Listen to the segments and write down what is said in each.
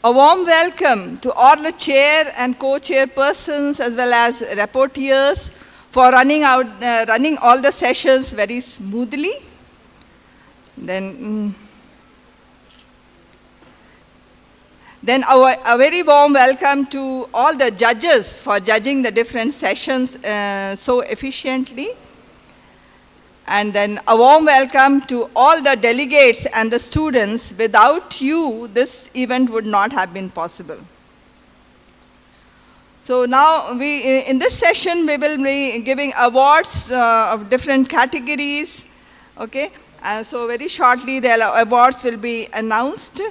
A warm welcome to all the chair and co-chairpersons as well as rapporteurs for running all the sessions very smoothly. Then a very warm welcome to all the judges for judging the different sessions so efficiently. And then a warm welcome to all the delegates and the students. Without you, this event would not have been possible. So now, in this session, we will be giving awards of different categories. Okay, so very shortly, the awards will be announced.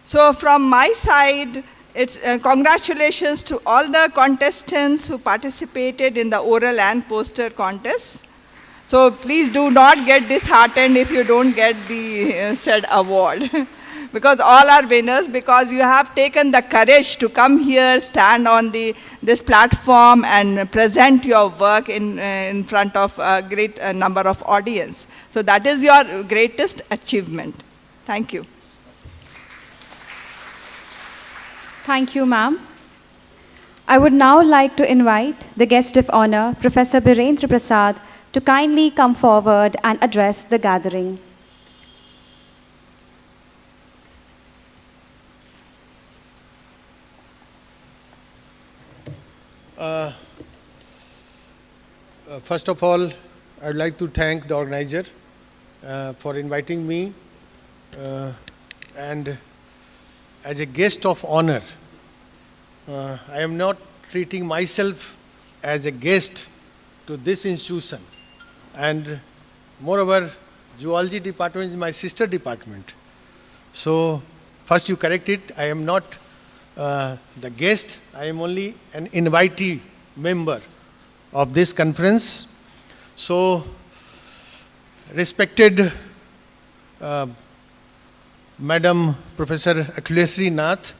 So from my side, it's congratulations to all the contestants who participated in the oral and poster contest. So please do not get disheartened if you don't get the said award. Because all are winners, because you have taken the courage to come here, stand on this platform and present your work in front of a great number of audience. So that is your greatest achievement. Thank you. Thank you, ma'am. I would now like to invite the guest of honor, Professor Birendra Prasad, to kindly come forward and address the gathering. First of all, I would like to thank the organizer for inviting me and as a guest of honor. I am not treating myself as a guest to this institution. And moreover, Zoology department is my sister department. So first you correct it, I am not the guest, I am only an invitee member of this conference. So respected Madam Professor Akhileshri Nath,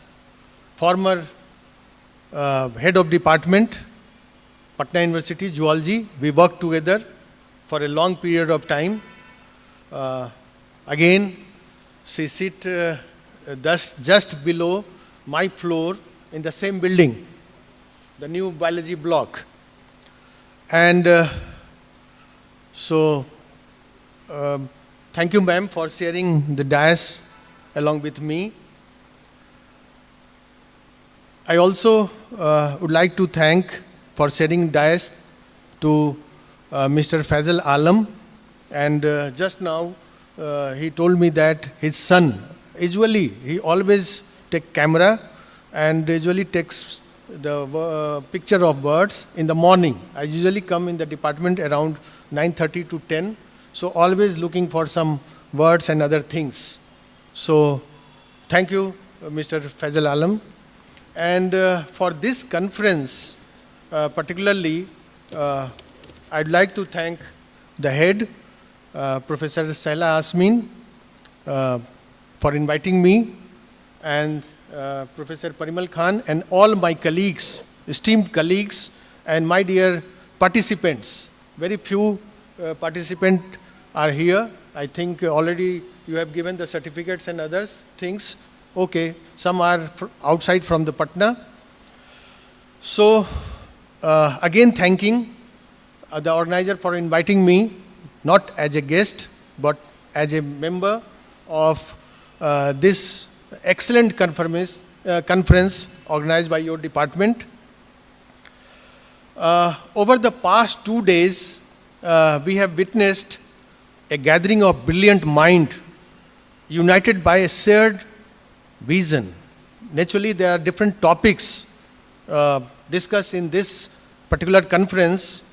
former head of department, Patna University, Zoology. We worked together for a long period of time. Again, she sits just below my floor in the same building, the new biology block. And thank you, ma'am, for sharing the dais along with me. I also would like to thank for sharing dais to Mr. Faisal Alam, and just now he told me that his son, usually he always take camera and usually takes the picture of birds in the morning. I usually come in the department around 9:30 to 10, so always looking for some birds and other things. So thank you, Mr. Faisal Alam. And for this conference, particularly, I'd like to thank the head, Professor Saila Asmin, for inviting me, and Professor Parimal Khan, and all my colleagues, esteemed colleagues, and my dear participants. Very few participants are here. I think already you have given the certificates and other things. Okay, some are outside from the Patna. So, again thanking the organizer for inviting me, not as a guest, but as a member of this excellent conference organized by your department. Over the past 2 days, we have witnessed a gathering of brilliant minds united by a shared vision. Naturally, there are different topics discussed in this particular conference,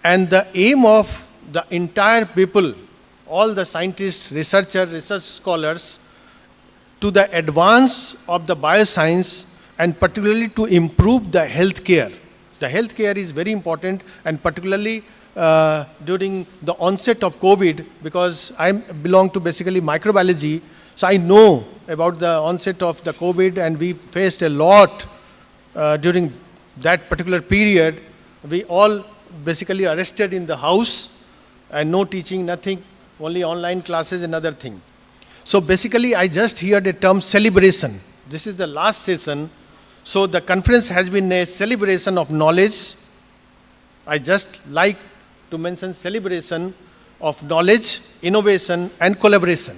and the aim of the entire people, all the scientists, researchers, research scholars, to the advance of the bioscience, and particularly to improve the healthcare. The healthcare is very important, and particularly during the onset of COVID, because I belong to basically microbiology, so I know about the onset of the COVID, and we faced a lot during that particular period. We all basically arrested in the house, and no teaching, nothing, only online classes and other thing. So basically I just heard the term celebration. this is the last session. So the conference has been a celebration of knowledge. I just like to mention celebration of knowledge, innovation, and collaboration.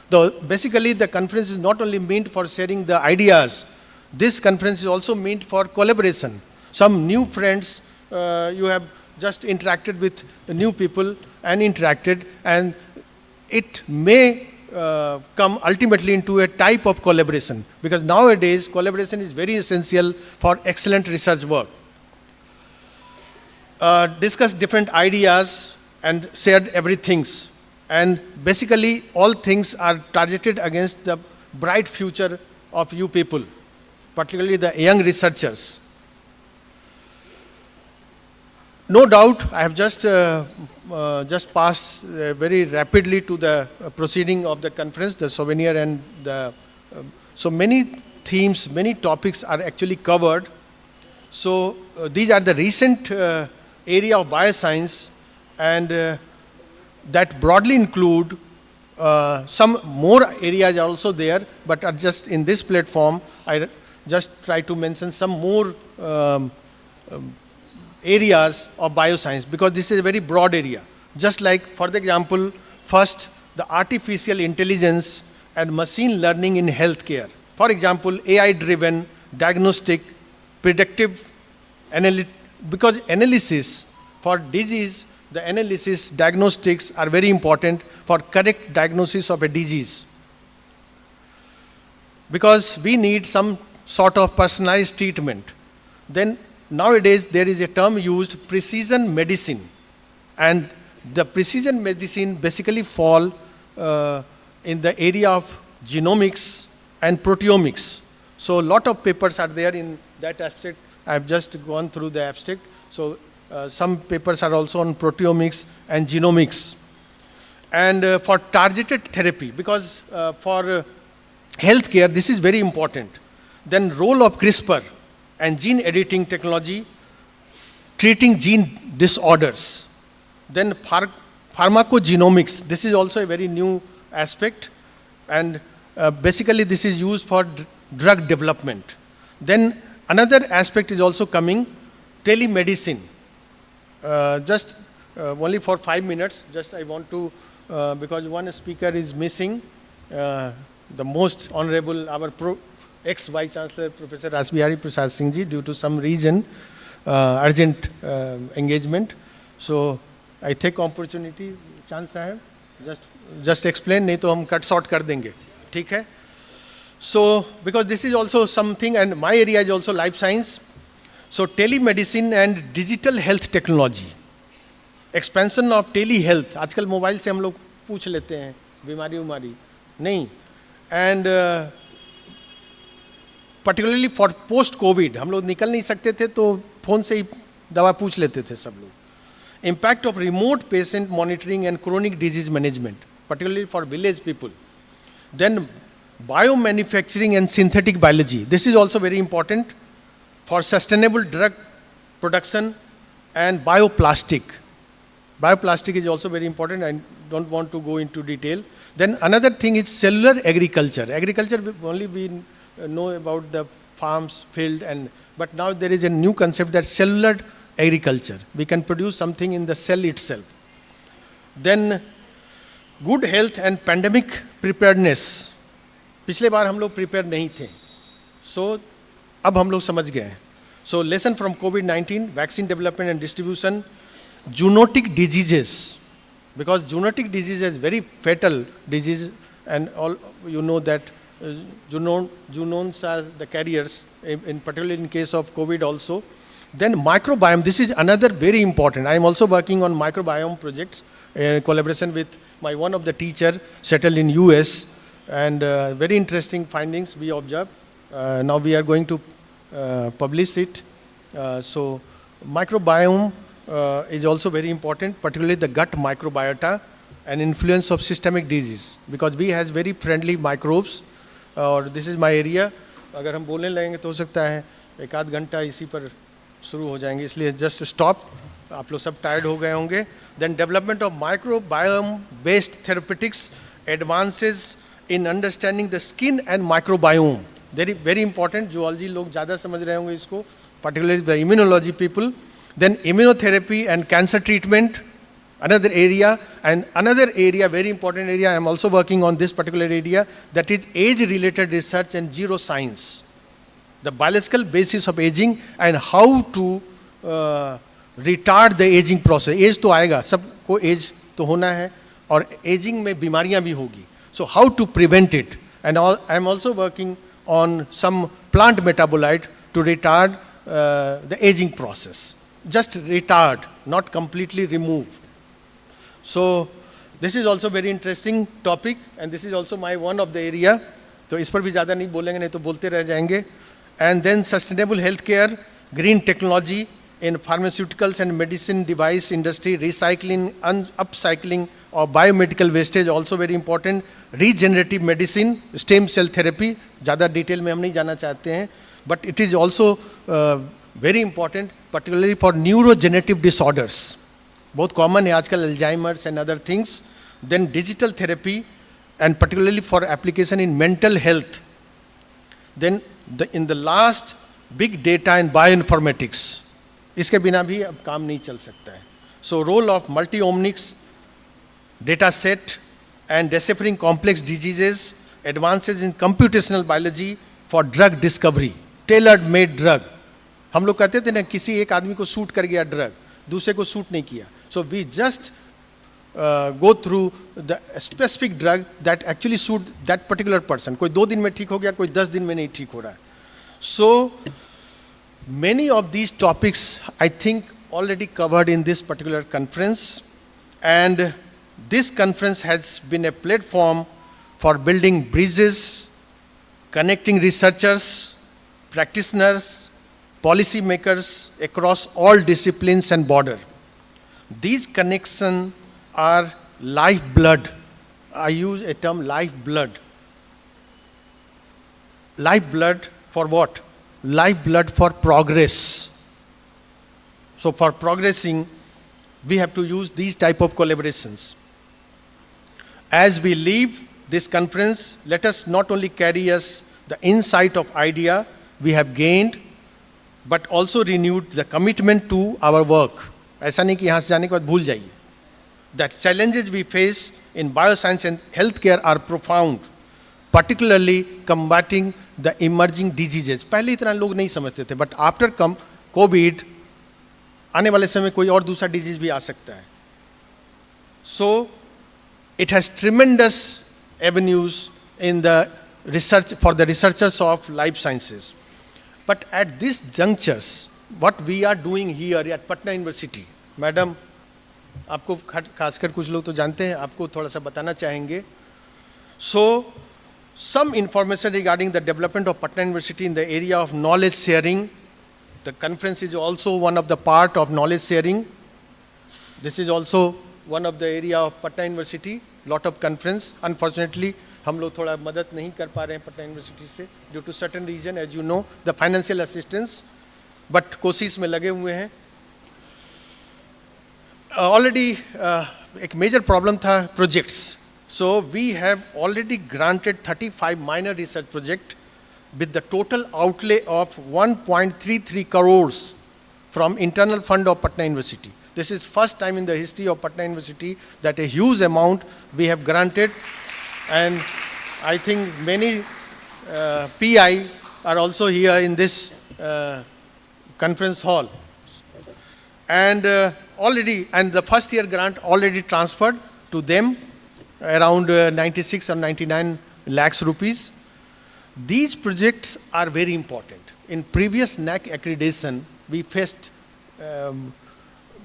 Though basically the conference is not only meant for sharing the ideas, this conference is also meant for collaboration. Some new friends, you have just interacted with new people and interacted, and it may come ultimately into a type of collaboration, because nowadays collaboration is very essential for excellent research work. Discuss different ideas and shared everything, and basically all things are targeted against the bright future of you people, particularly the young researchers. No doubt, I have just passed very rapidly to the proceeding of the conference, the souvenir, and the so many themes, many topics are actually covered. So these are the recent area of bioscience, and that broadly include some more areas are also there, but are just in this platform. I just try to mention some more areas of bioscience, because this is a very broad area. Just like, for the example, first, the artificial intelligence and machine learning in healthcare. For example, AI-driven diagnostic, predictive because analysis for disease, the analysis, diagnostics are very important for correct diagnosis of a disease. Because we need some sort of personalized treatment. Then nowadays there is a term used, precision medicine, and the precision medicine basically fall in the area of genomics and proteomics. So a lot of papers are there in that aspect. I have just gone through the abstract. So some papers are also on proteomics and genomics. And for targeted therapy, because for healthcare this is very important. Then role of CRISPR and gene editing technology, treating gene disorders. Then pharmacogenomics, this is also a very new aspect, and basically this is used for drug development. Then another aspect is also coming, telemedicine. Just only for 5 minutes, just I want to, because one speaker is missing, the most honorable, our ex-Vice Chancellor, Professor Asbihari Prasad Singh ji, due to some reason, urgent engagement. So I take opportunity, Chand Sahab, just explain, नहीं तो हम cut short कर देंगे, ठीक है? So because this is also something, and my area is also life science. So telemedicine and digital health technology, expansion of telehealth. आजकल mobile से हम लोग पूछ लेते हैं बीमारी नहीं, and particularly for post COVID, हम लोग निकल नहीं सकते थे तो फोन से ही दवा पूछ लेते थे सब लोग. Impact of remote patient monitoring and chronic disease management, particularly for village people. Then biomanufacturing and synthetic biology. This is also very important for sustainable drug production and bioplastic. Bioplastic is also very important. I don't want to go into detail. Then another thing is cellular agriculture. Agriculture, only we know about the farms, field, but now there is a new concept, that cellular agriculture. We can produce something in the cell itself. Then good health and pandemic preparedness. पिछले बार हम लोग prepare नहीं थे, so अब हम लोग समझ गए. So lesson from COVID-19, vaccine development and distribution, zoonotic diseases, because zoonotic disease is very fatal disease, and all you know that zoonones are the carriers, in particularly in case of COVID also. Then microbiome, this is another very important. I am also working on microbiome projects in collaboration with my one of the teacher settled in US, and very interesting findings we observed. Now we are going to publish it. So microbiome is also very important, particularly the gut microbiota and influence of systemic disease, because we has very friendly microbes. और this is my area. अगर हम बोलने लगेंगे तो हो सकता है एक आध घंटा इसी पर शुरू हो जाएंगे, इसलिए just stop. आप लोग सब tired हो गए होंगे. Then development of microbiome based therapeutics, advances in understanding the skin and microbiome. very important. Zoology लोग ज़्यादा समझ रहे होंगे इसको, particularly the immunology people. Then immunotherapy and cancer treatment, another area. And another area, very important area, I am also working on this particular area, that is age-related research and neuroscience. The biological basis of aging and how to retard the aging process. Age तो आएगा, सबको age तो होना है, और aging में बीमारियां भी होगी. So how to prevent it? And I am also working on some plant metabolite to retard the aging process. Just retard, not completely remove. So this is also very interesting topic, and this is also my one of the area. तो इस पर भी ज़्यादा नहीं बोलेंगे, नहीं तो बोलते रह जाएंगे. And then sustainable healthcare, green technology in pharmaceuticals and medicine device industry, recycling and upcycling of biomedical wastage also very important. Regenerative medicine, stem cell therapy, ज़्यादा डिटेल में हम नहीं जाना चाहते हैं, but it is also very important, particularly for neurodegenerative disorders. बहुत common है आजकल Alzheimer's and other things. Then digital therapy, and particularly for application in mental health. Then in the last, big data and bioinformatics. इसके बिना भी अब काम नहीं चल सकता है. So role of multi-omics, data set and deciphering complex diseases, advances in computational biology for drug discovery, tailored made drug. हम लोग कहते थे ना किसी एक आदमी को सूट कर गया ड्रग, दूसरे को सूट नहीं किया. So we just go through the specific drug that actually suit that particular person. कोई 2 दिन में ठीक हो गया, कोई 10 दिन में नहीं ठीक हो रहा है. So many of these topics I think already covered in this particular conference, and this conference has been a platform for building bridges, connecting researchers, practitioners, policy makers across all disciplines and border. These connections are lifeblood. I use a term lifeblood. Lifeblood for what? Lifeblood for progress. So for progressing, we have to use these type of collaborations. As we leave this conference, let us not only carry us the insight of idea we have gained, but also renewed the commitment to our work. ऐसा नहीं कि यहाँ से जाने के बाद भूल जाइए. The challenges we face in bioscience and healthcare are profound, particularly combating the emerging diseases. पहले इतना लोग नहीं समझते थे, but after COVID, आने वाले समय कोई और दूसरा disease भी आ सकता है. So it has tremendous avenues in the research for the researchers of life sciences. But at these junctures, what we are doing here at Patna University, Madam, आपको खासकर कुछ लोग तो जानते हैं, आपको थोड़ा सा बताना चाहेंगे. So, some information regarding the development of Patna University in the area of knowledge sharing. The conference is also one of the part of knowledge sharing. This is also one of the area of Patna University. Lot of conference. Unfortunately, हम लोग थोड़ा मदद नहीं कर पा रहे हैं Patna university से, due to certain reason, as you know, the financial assistance. But कोशिश में लगे हुए हैं. Already एक major problem था projects. So we have already granted 35 minor research projects with the total outlay of 1.33 crores from internal fund of Patna University. This is first time in the history of Patna University that a huge amount we have granted, and I think many PI are also here in this conference hall. And already, and the first year grant already transferred to them around 96 or 99 lakhs rupees. These projects are very important. In previous NAC accreditation, we faced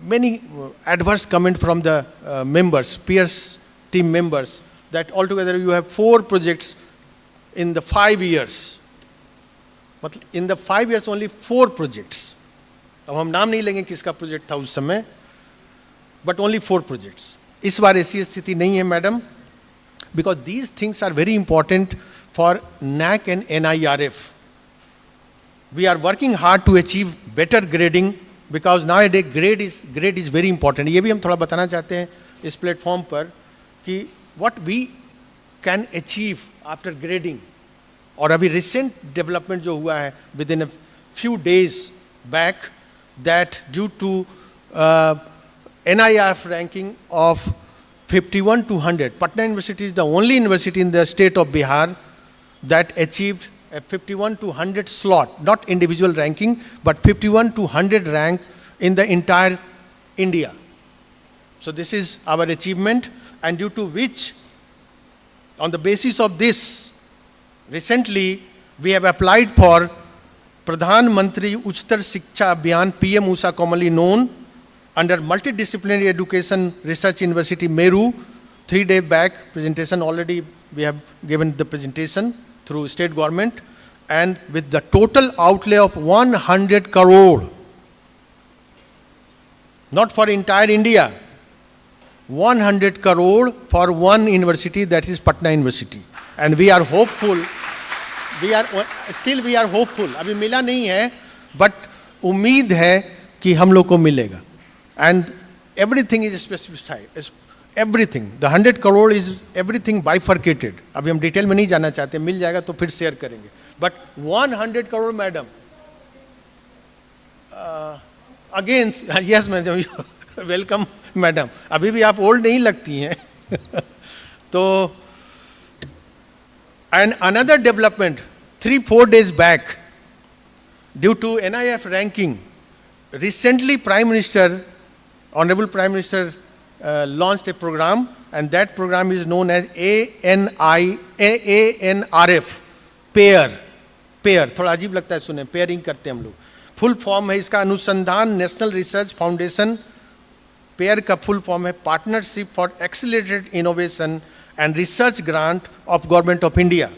many adverse comments from the members, peers, team members, that altogether you have 4 projects in the 5 years. But in the 5 years, only 4 projects. अब हम नाम नहीं लेंगे किसका project था उस समय, but only 4 projects. इस बार ऐसी स्थिति नहीं है madam, because these things are very important for NAC and NIRF. We are working hard to achieve better grading because nowadays grade is very important. ये भी हम थोड़ा बताना चाहते हैं इस प्लेटफॉर्म पर कि what we can achieve after grading और अभी रिसेंट डेवलपमेंट जो हुआ है within a few days back, that due to NIRF ranking of 51 to 100, Patna University is the only university in the state of Bihar that achieved a 51 to 100 slot, not individual ranking, but 51 to 100 rank in the entire India. So this is our achievement, and due to which, on the basis of this, recently we have applied for Pradhan Mantri Uchtar Shiksha Abhiyan, PM-USA commonly known, under Multidisciplinary Education Research University, Meru. 3 days back, presentation already, we have given the presentation through state government, and with the total outlay of 100 crore, not for entire India, 100 crore for one university, that is Patna University. And we are hopeful, we are hopeful, अभी मिला नहीं है, but उम्मीद है कि हम लोग को मिलेगा. And everything is specified, everything. The 100 crore is everything bifurcated. अभी हम डिटेल में नहीं जाना चाहते, मिल जाएगा तो फिर शेयर करेंगे. But 100 crore, madam. Again, yes, madam. Welcome, madam. अभी भी आप ओल्ड नहीं लगती हैं. तो and another development, 3-4 days back, due to NIF ranking, recently Honorable Prime Minister launched a program, and that program is known as ANRF, PAIR. थोड़ा अजीब लगता है सुने, पेयरिंग करते हैं हम लोग. फुल फॉर्म है इसका अनुसंधान नेशनल रिसर्च फाउंडेशन. पेयर का फुल फॉर्म है partnership for accelerated innovation and research grant of Government of India.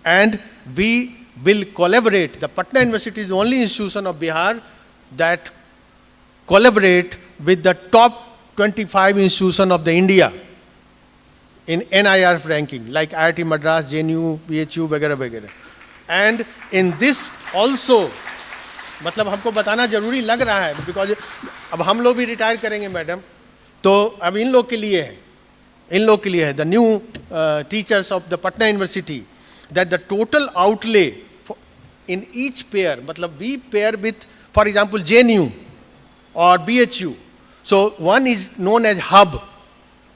And we will collaborate. The Patna University is the only institution of Bihar that collaborate with the top 25 institutions of the India in NIRF ranking, like IIT Madras, JNU, BHU, वगैरह वगैरह. And in this also, मतलब हमको बताना जरूरी लग रहा है, because अब हम लोग भी रिटायर करेंगे मैडम, तो अब इन लोग के लिए है, the new teachers of the Patna University, that the total outlay in each pair, matlab we pair with, for example, JNU or BHU. So one is known as Hub.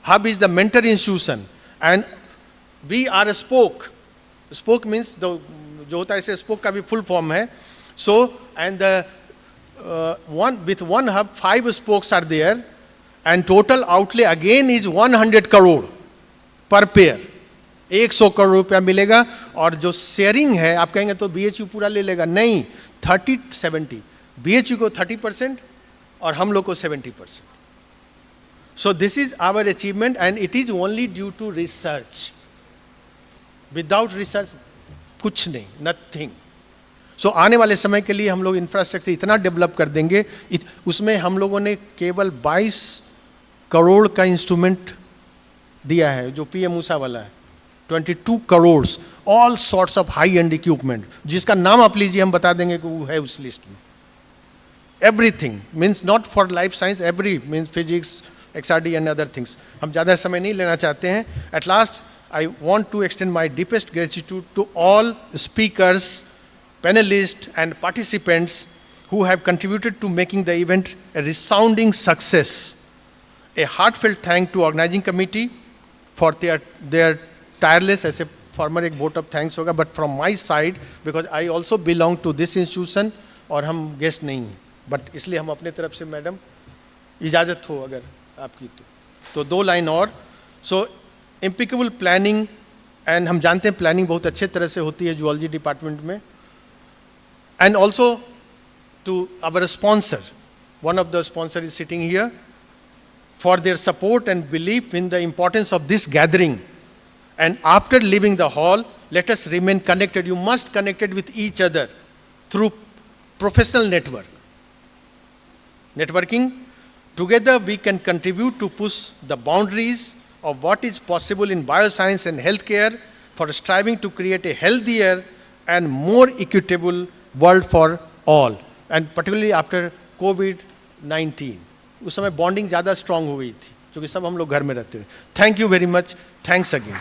Hub is the mentor institution, and we are a spoke. Spoke means the जो होता है ऐसे spoke का भी full form है. So and the with one hub 5 spokes are there. And total outlay again is 100 crore per pair. 100 crore रुपया मिलेगा. और जो शेयरिंग है, आप कहेंगे तो BHU पूरा ले लेगा, नहीं, 30-70. BHU को 30% और हम लोग को 70%. So this is our achievement, and it is only due to research. Without research कुछ नहीं, nothing. So आने वाले समय के लिए हम लोग इंफ्रास्ट्रक्चर इतना डेवलप कर देंगे, उसमें हम लोगों ने केवल 22 करोड़ का इंस्ट्रूमेंट दिया है, जो PM-USA वाला है. 22 crore, all sorts of high end equipment, जिसका नाम आप लीजिए, हम बता देंगे कि वो है उस लिस्ट में. Everything means not for life science, every means physics, XRD and other things. हम ज़्यादा समय नहीं लेना चाहते हैं. At last I want to extend my deepest gratitude to all speakers, panelists and participants who have contributed to making the event a resounding success. A heartfelt thank to organizing committee for their tireless, as a former एक vote of thanks होगा, but from my side, because I also belong to this institution, और हम guest नहीं हैं, but इसलिए हम अपने तरफ से मैडम इजाज़त हो अगर आपकी तो 2 लाइन और. So impeccable planning, and हम जानते हैं प्लानिंग बहुत अच्छे तरह से होती है जूलॉजी डिपार्टमेंट में. And also to our sponsor, one of the sponsors is sitting here, for their support and belief in the importance of this gathering. And after leaving the hall, let us remain connected. You must connected with each other through professional networking. Together we can contribute to push the boundaries of what is possible in bioscience and healthcare, for striving to create a healthier and more equitable world for all, and particularly after COVID-19. उस समय bonding ज़्यादा strong हो गई थी, क्योंकि सब हम लोग घर में रहते थे. Thank you very much. Thanks again.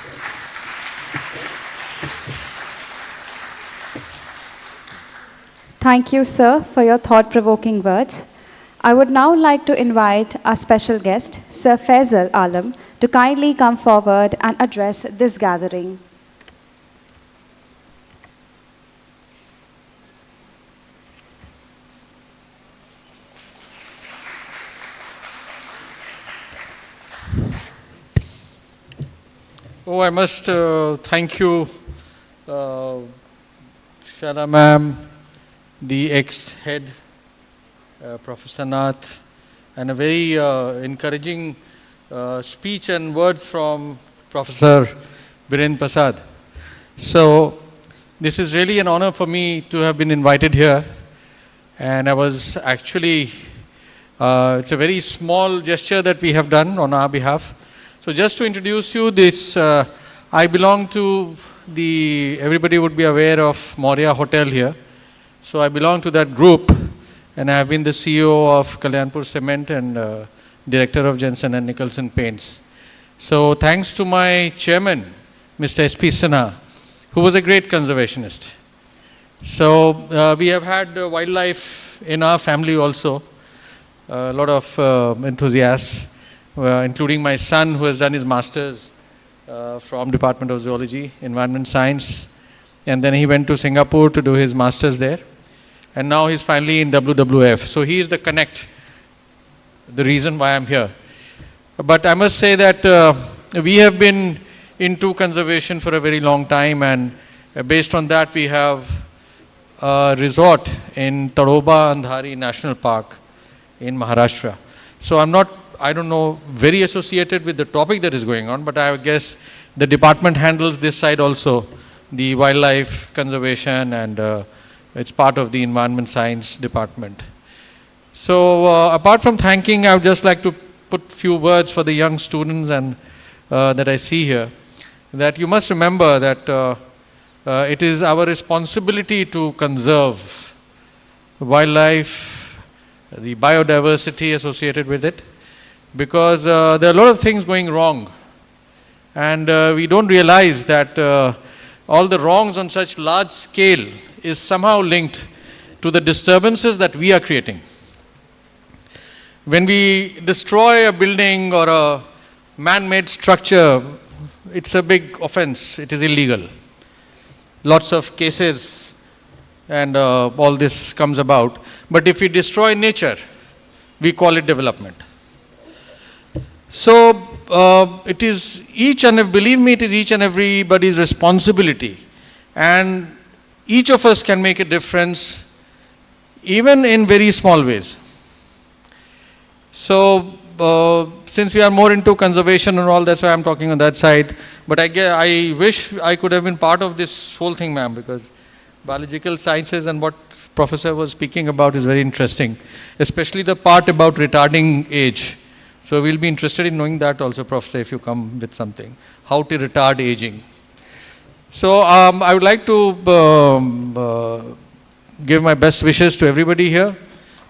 Thank you, sir, for your thought-provoking words. I would now like to invite our special guest, Sir Faisal Alam, to kindly come forward and address this gathering. Oh, I must thank you, Shana ma'am, the ex-head, Professor Nath, and a very encouraging speech and words from Professor Birendra Prasad. So, this is really an honor for me to have been invited here. And I was actually, it's a very small gesture that we have done on our behalf. So just to introduce you, this I belong to everybody would be aware of Moria Hotel here. So I belong to that group, and I have been the CEO of Kalyanpur Cement and Director of Jensen and Nicholson Paints. So thanks to my chairman, Mr. S.P. Sinha, who was a great conservationist. So we have had wildlife in our family also, a lot of enthusiasts. Including my son, who has done his master's from Department of Zoology, Environment Science, and then he went to Singapore to do his master's there, and now he's finally in WWF. So he is the connect, the reason why I'm here. But I must say that we have been into conservation for a very long time, and based on that we have a resort in Tadoba Andhari National Park in Maharashtra. So I don't know, very associated with the topic that is going on, but I guess the department handles this side also, the wildlife conservation, and it's part of the environment science department. So apart from thanking, I would just like to put few words for the young students and that I see here, that you must remember that it is our responsibility to conserve wildlife, the biodiversity associated with it, because there are a lot of things going wrong, and we don't realize that all the wrongs on such large scale is somehow linked to the disturbances that we are creating. When we destroy a building or a man-made structure, it's a big offense, it is illegal. Lots of cases and all this comes about. But if we destroy nature, we call it development. So it is believe me, it is each and everybody's responsibility, and each of us can make a difference, even in very small ways. So since we are more into conservation and all, that's why I'm talking on that side. But I wish I could have been part of this whole thing, ma'am, because biological sciences and what Professor was speaking about is very interesting, especially the part about retarding age. So we'll be interested in knowing that also, Professor, if you come with something, how to retard aging. So I would like to give my best wishes to everybody here,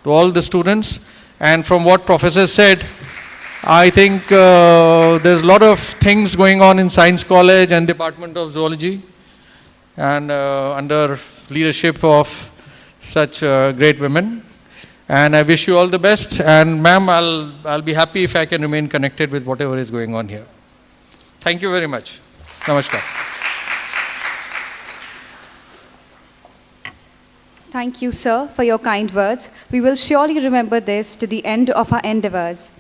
to all the students. And from what Professor said, I think there's a lot of things going on in Science College and Department of Zoology, and under leadership of such great women. And I wish you all the best. And ma'am, I'll be happy if I can remain connected with whatever is going on here. Thank you very much. Namaskar. Thank you, sir, for your kind words. We will surely remember this to the end of our endeavors.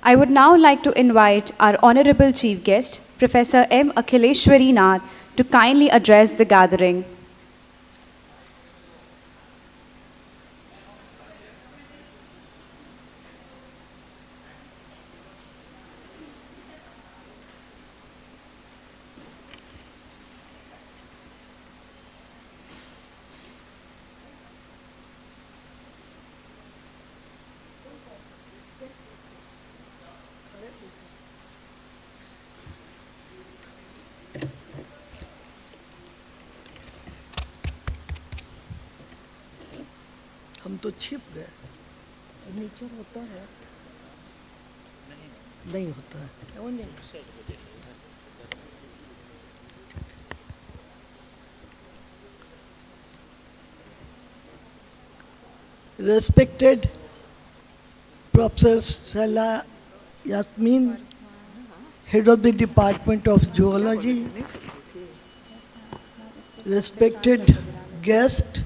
I would now like to invite our Honorable Chief Guest, Professor M. Akhileshwari Nath, to kindly address the gathering. हम तो छिप गए, nature होता है नहीं होता है वो नहीं। respected Professor Shala Yasmin, Head of the Department of Zoology, respected guest,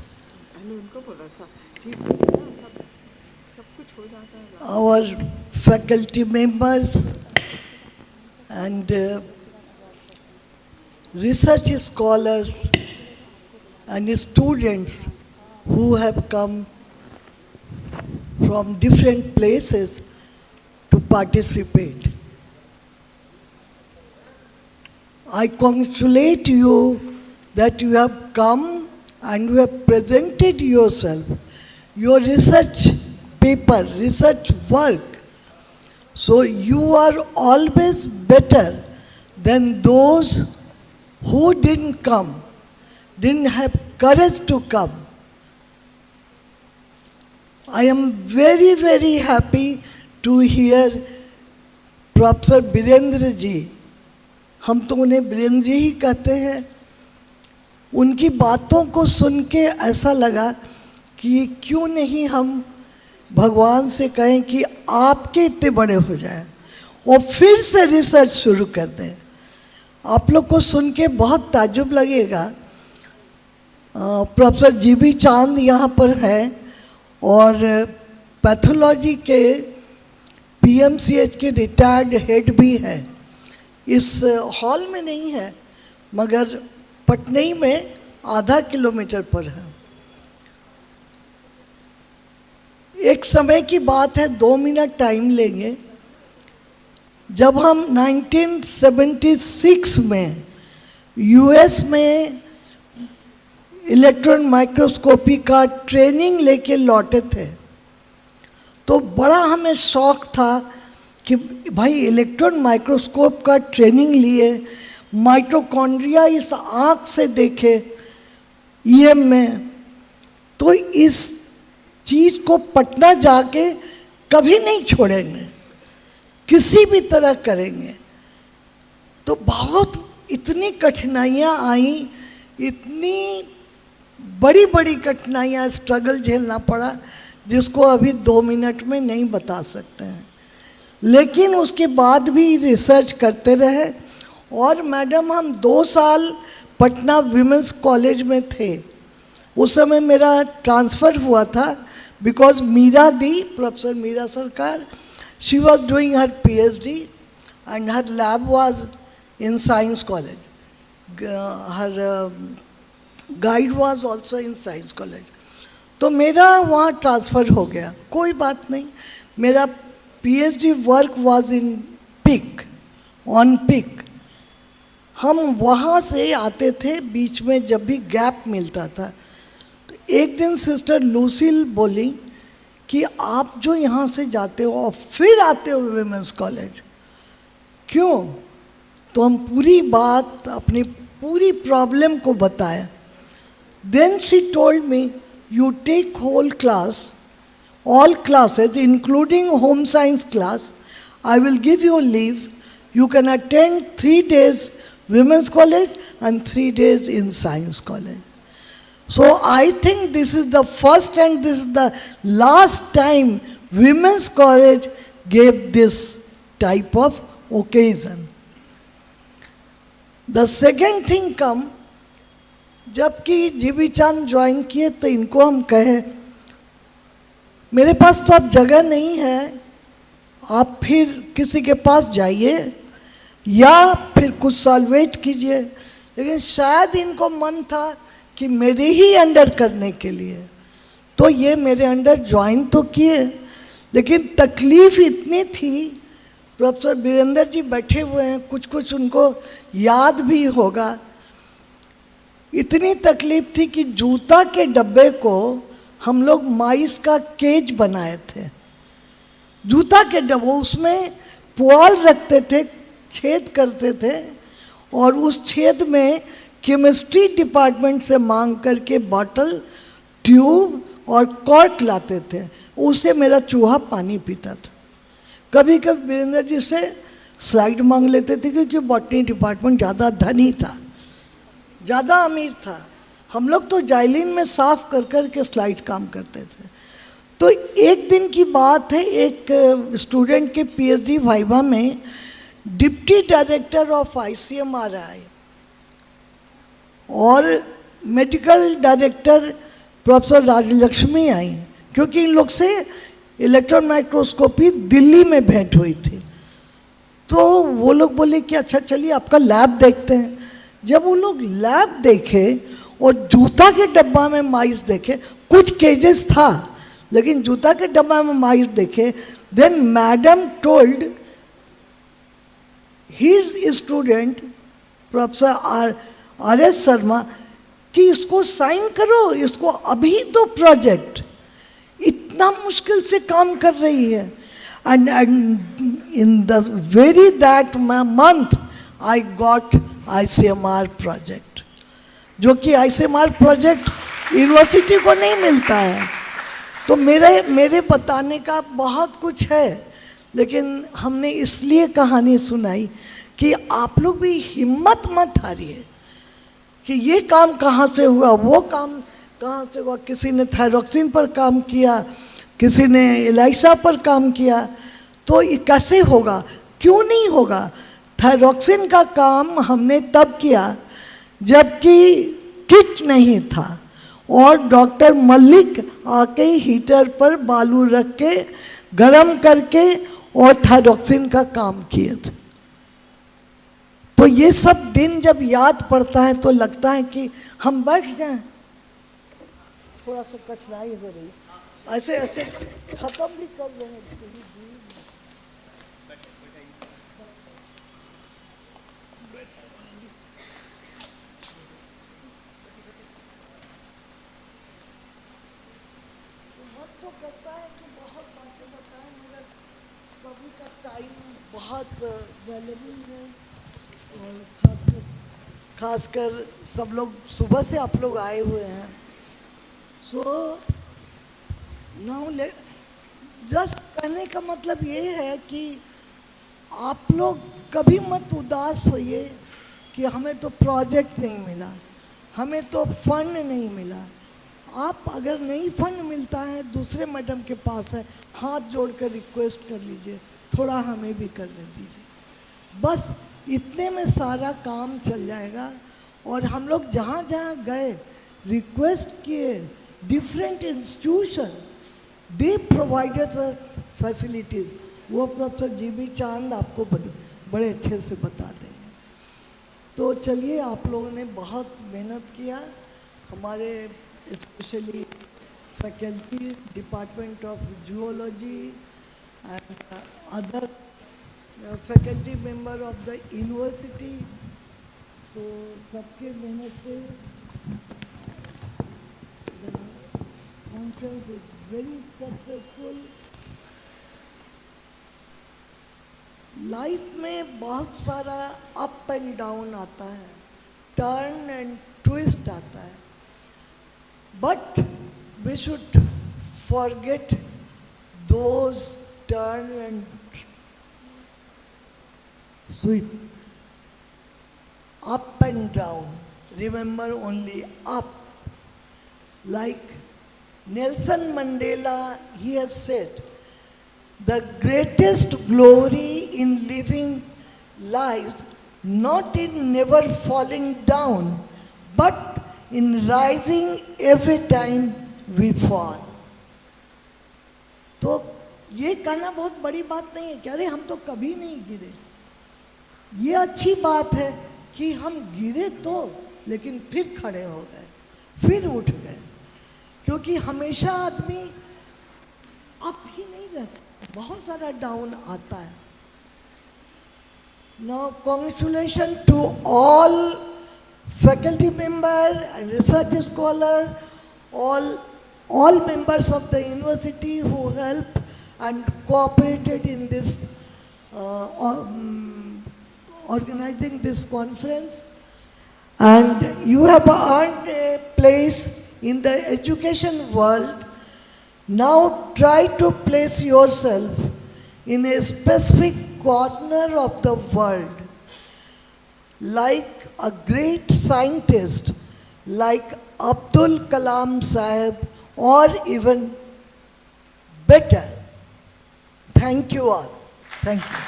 our faculty members and research scholars and students who have come from different places to participate. I congratulate you that you have come and you have presented yourself, your research paper, research work. So you are always better than those who didn't come, didn't have courage to come. I am very, very happy to hear Professor Birendra ji, हम तो उन्हें बीरेंद्र जी ही कहते हैं, उनकी बातों को सुन के ऐसा लगा कि क्यों नहीं हम भगवान से कहें कि आपके इतने बड़े हो जाएं और फिर से रिसर्च शुरू कर दें। आप लोग को सुन के बहुत ताज्जुब लगेगा। प्रोफेसर जीबी चांद यहाँ पर हैं और पैथोलॉजी के पीएमसीएच के रिटायर्ड हेड भी हैं। इस हॉल में नहीं है मगर पटनई में आधा किलोमीटर पर है। एक समय की बात है, 2 मिनट टाइम लेंगे। जब हम 1976 में यूएस में इलेक्ट्रॉन माइक्रोस्कोपी का ट्रेनिंग लेके लौटे थे तो बड़ा हमें शौक था कि भाई इलेक्ट्रॉन माइक्रोस्कोप का ट्रेनिंग लिए, माइटोकॉन्ड्रिया इस आँख से देखे ईएम में, तो इस चीज़ को पटना जाके कभी नहीं छोड़ेंगे, किसी भी तरह करेंगे। तो बहुत इतनी कठिनाइयाँ आई, इतनी बड़ी बड़ी कठिनाइयाँ, स्ट्रगल झेलना पड़ा जिसको अभी 2 मिनट में नहीं बता सकते हैं। लेकिन उसके बाद भी रिसर्च करते रहे। और मैडम हम 2 साल पटना विमेंस कॉलेज में थे। उस समय मेरा ट्रांसफ़र हुआ था because Meera di, professor Meera Sarkar, she was doing her PhD and her lab was in science college, her guide was also in science college. तो मेरा वहाँ ट्रांसफ़र हो गया, कोई बात नहीं। मेरा PhD work was in pick, on pick. हम वहाँ से आते थे, बीच में जब भी गैप मिलता था। तो एक दिन सिस्टर लूसिल बोली कि आप जो यहाँ से जाते हो और फिर आते हो विमेंस कॉलेज, क्यों? तो हम पूरी बात, अपनी पूरी प्रॉब्लम को बताया। Then she told me, you take whole class, all classes including home science class, I will give you leave. You can attend 3 days women's college and 3 days in science college. So I think this is the first and this is the last time women's college gave this type of occasion. The second thing come, जबकि GB चांद join किए तो इनको हम कहे मेरे पास तो अब जगह नहीं है, आप फिर किसी के पास जाइए या फिर कुछ साल वेट कीजिए। लेकिन शायद इनको मन था कि मेरे ही अंडर करने के लिए, तो ये मेरे अंडर ज्वाइन तो किए। लेकिन तकलीफ़ इतनी थी, प्रोफेसर बीरेंद्र जी बैठे हुए हैं, कुछ कुछ उनको याद भी होगा। इतनी तकलीफ़ थी कि जूता के डब्बे को हम लोग माइस का केज बनाए थे। जूता के डब्बे, उसमें पुआल रखते थे, छेद करते थे और उस छेद में केमिस्ट्री डिपार्टमेंट से मांग करके बॉटल, ट्यूब और कॉर्क लाते थे। उससे मेरा चूहा पानी पीता था। कभी कभी वीरेंद्र जी से स्लाइड मांग लेते थे क्योंकि बॉटनी डिपार्टमेंट ज़्यादा धनी था, ज़्यादा अमीर था। हम लोग तो जाइलिन में साफ कर कर के स्लाइड काम करते थे। तो एक दिन की बात है, एक स्टूडेंट के पीएचडी वाइवा में डिप्टी डायरेक्टर ऑफ आईसीएमआर आए और मेडिकल डायरेक्टर प्रोफेसर राजलक्ष्मी आई, क्योंकि इन लोग से इलेक्ट्रॉन माइक्रोस्कोपी दिल्ली में भेंट हुई थी। तो वो लोग बोले कि अच्छा चलिए आपका लैब देखते हैं। जब वो लोग लैब देखे और जूता के डब्बा में माइस देखे, कुछ केजेस था लेकिन जूता के डब्बा में माइस देखे, then madam told his student professor R S. Sharma कि इसको साइन करो, इसको अभी दो प्रोजेक्ट, इतना मुश्किल से काम कर रही है। And in the very that month I got ICMR project, जो कि आईसीएमआर प्रोजेक्ट यूनिवर्सिटी को नहीं मिलता है। तो मेरे बताने का बहुत कुछ है, लेकिन हमने इसलिए कहानी सुनाई कि आप लोग भी हिम्मत मत हारिए कि ये काम कहाँ से हुआ, वो काम कहाँ से हुआ। किसी ने थायरॉक्सिन पर काम किया, किसी ने एलाइसा पर काम किया, तो ये कैसे होगा, क्यों नहीं होगा। थायरॉक्सिन का काम हमने तब किया जबकि किट नहीं था और डॉक्टर मल्लिक आके हीटर पर बालू रख के गरम करके और थायरॉक्सिन का काम किए थे। तो ये सब दिन जब याद पड़ता है तो लगता है कि हम बैठ जाएं। थोड़ा सा कठिनाई हो रही, ऐसे ऐसे खत्म भी कर रहे हैं। तो करता है कि बहुत बातें बताएं, मगर सभी का टाइम बहुत वैल्यूबल है और खासकर सब लोग सुबह से आप लोग आए हुए हैं। सो नाउ जस्ट कहने का मतलब ये है कि आप लोग कभी मत उदास होइए कि हमें तो प्रोजेक्ट नहीं मिला, हमें तो फंड नहीं मिला। आप अगर नहीं फंड मिलता है, दूसरे मैडम के पास है, हाथ जोड़कर रिक्वेस्ट कर लीजिए, थोड़ा हमें भी करने दीजिए। बस इतने में सारा काम चल जाएगा। और हम लोग जहाँ जहाँ गए रिक्वेस्ट किए, different institution they provided facilities. वो प्रोफेसर जी.बी. चांद आपको बड़े अच्छे से बता देंगे। तो चलिए, आप लोगों ने बहुत मेहनत किया। हमारे specially faculty department of zoology and other faculty member of the university, तो सबके मेहनत से the conference is very successful. Life में बहुत सारा अप एंड डाउन आता है, टर्न एंड ट्विस्ट आता है, but we should forget those turn and sweep, up and down. Remember only up. Like Nelson Mandela, he has said, the greatest glory in living life, not in never falling down, but in rising every time we fall. तो ये कहना बहुत बड़ी बात नहीं है कि अरे हम तो कभी नहीं गिरे। ये अच्छी बात है कि हम गिरे तो, लेकिन फिर खड़े हो गए, फिर उठ गए, क्योंकि हमेशा आदमी अप ही नहीं रहता, बहुत सारा डाउन आता है। Now congratulation to all faculty member and research scholar, all members of the university who helped and cooperated in this organizing this conference, and you have earned a place in the education world. Now try to place yourself in a specific corner of the world, like a great scientist like Abdul Kalam Sahib, or even better. Thank you all. Thank you.